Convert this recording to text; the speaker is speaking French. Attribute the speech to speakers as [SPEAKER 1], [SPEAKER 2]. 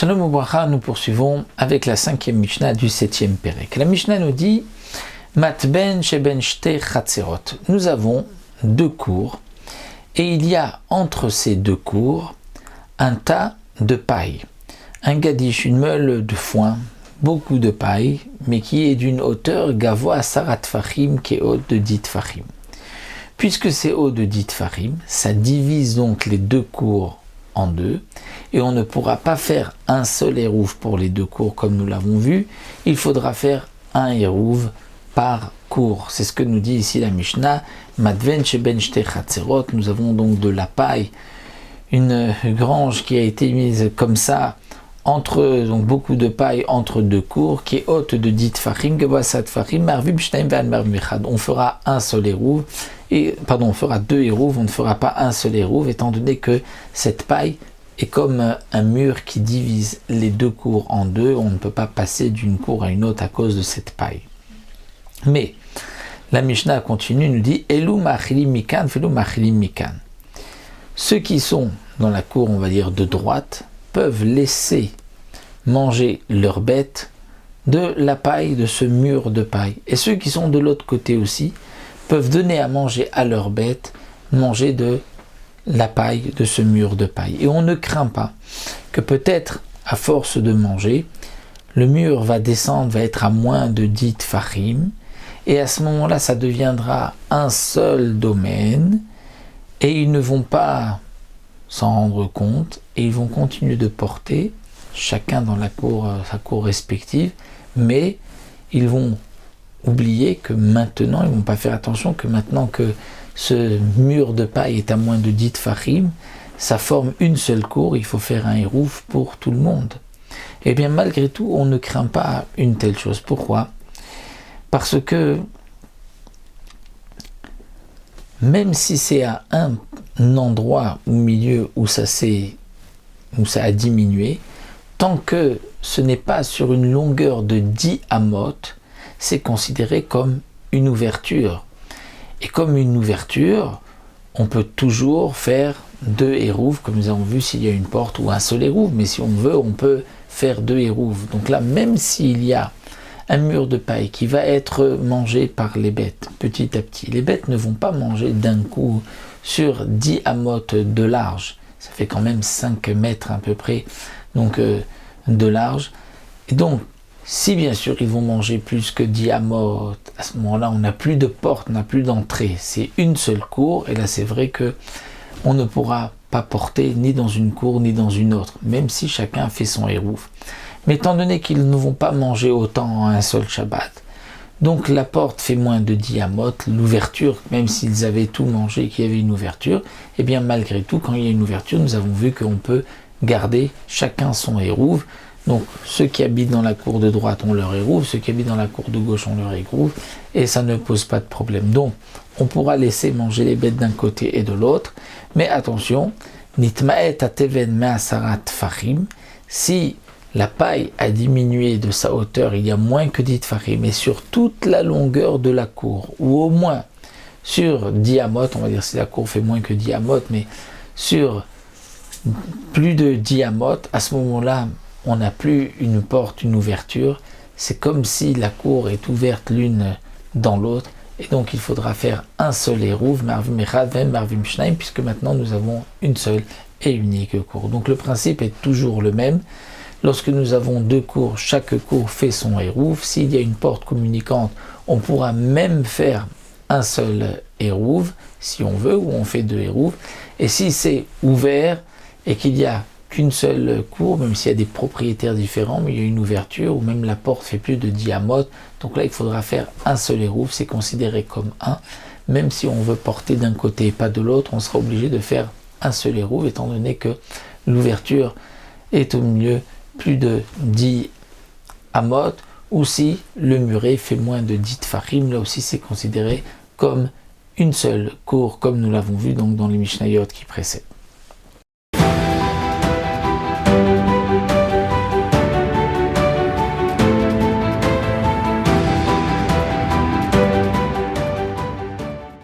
[SPEAKER 1] Shalom Ubracha, nous poursuivons avec la 5e Mishnah du 7e Pérek. La Mishnah nous dit Matben sheben shte chatzerot. Nous avons deux cours et il y a entre ces deux cours un tas de paille, un gadish, une meule de foin, beaucoup de paille, mais qui est d'une hauteur gavoa sarat fachim, qui est haute de 10 fachim. Puisque c'est haut de 10 fachim, ça divise donc les deux cours en deux, et on ne pourra pas faire un seul érouv pour les deux cours comme nous l'avons vu, il faudra faire un érouv par cours. C'est ce que nous dit ici la Mishnah, Madven sheben shte chatzerot. Nous avons donc de la paille, une grange qui a été mise comme ça, entre donc beaucoup de paille entre deux cours, qui est haute de 10 tfachim, gavasat tfachim, marvim shnaim ve'al marvim echad. On fera un seul érouv, on fera deux érouv, on ne fera pas un seul érouv, étant donné que cette paille est comme un mur qui divise les deux cours en deux, on ne peut pas passer d'une cour à une autre à cause de cette paille. Mais la Mishnah continue, nous dit Elu machilim mikan, felu machilim mikan. Ceux qui sont dans la cour, on va dire de droite, peuvent laisser manger leurs bêtes de la paille, de ce mur de paille. Et ceux qui sont de l'autre côté aussi peuvent donner à manger à leurs bêtes, manger de la paille, de ce mur de paille. Et on ne craint pas que peut-être, à force de manger, le mur va descendre, va être à moins de 10 tfachim, et à ce moment-là, ça deviendra un seul domaine, et ils ne vont pas s'en rendre compte, et ils vont continuer de porter, chacun dans la cour, sa cour respective, mais ils vont oublier que maintenant, ils ne vont pas faire attention que maintenant que ce mur de paille est à moins de 10 tfachim, ça forme une seule cour, il faut faire un érouf pour tout le monde. Eh bien, malgré tout, on ne craint pas une telle chose. Pourquoi ? Parce que même si c'est à un endroit au milieu où ça a diminué, tant que ce n'est pas sur une longueur de 10 amot, c'est considéré comme une ouverture. Et comme une ouverture, on peut toujours faire deux érouves, comme nous avons vu s'il y a une porte ou un seul érouve, mais si on veut, on peut faire deux érouves. Donc là, même s'il y a un mur de paille qui va être mangé par les bêtes, petit à petit, les bêtes ne vont pas manger d'un coup sur 10 amot de large, ça fait quand même 5 mètres à peu près donc, de large, et donc si bien sûr ils vont manger plus que 10 amot, à ce moment-là on n'a plus de porte, on n'a plus d'entrée, c'est une seule cour, et là c'est vrai que on ne pourra pas porter ni dans une cour ni dans une autre, même si chacun fait son érouf. Mais étant donné qu'ils ne vont pas manger autant en un seul Shabbat, donc la porte fait moins de 10 amot, l'ouverture, même s'ils avaient tout mangé et qu'il y avait une ouverture, et bien malgré tout, quand il y a une ouverture, nous avons vu qu'on peut garder chacun son érouve. Donc ceux qui habitent dans la cour de droite ont leur érouve, ceux qui habitent dans la cour de gauche ont leur érouve, et ça ne pose pas de problème. Donc on pourra laisser manger les bêtes d'un côté et de l'autre, mais attention, nitmaet ateven me'asarat fachim, si la paille a diminué de sa hauteur, il y a moins que 10 tfachim, mais sur toute la longueur de la cour, ou au moins sur 10 amot, on va dire si la cour fait moins que 10 amot, mais sur plus de 10 amot, à ce moment-là, on n'a plus une porte, une ouverture, c'est comme si la cour est ouverte l'une dans l'autre, et donc il faudra faire un seul érouv, marvim echad, marvim shnaim, puisque maintenant nous avons une seule et unique cour. Donc le principe est toujours le même. Lorsque nous avons deux cours, chaque cours fait son érouv. S'il y a une porte communicante, on pourra même faire un seul érouv, si on veut, ou on fait deux érouv. Et si c'est ouvert et qu'il n'y a qu'une seule cour, même s'il y a des propriétaires différents, mais il y a une ouverture, ou même la porte fait plus de 10 amot, donc là il faudra faire un seul érouv, c'est considéré comme un. Même si on veut porter d'un côté et pas de l'autre, on sera obligé de faire un seul érouv, étant donné que l'ouverture est au milieu plus de 10 amot, ou si le muret fait moins de 10 tfachim, là aussi c'est considéré comme une seule cour, comme nous l'avons vu donc dans les Mishnayot qui précèdent.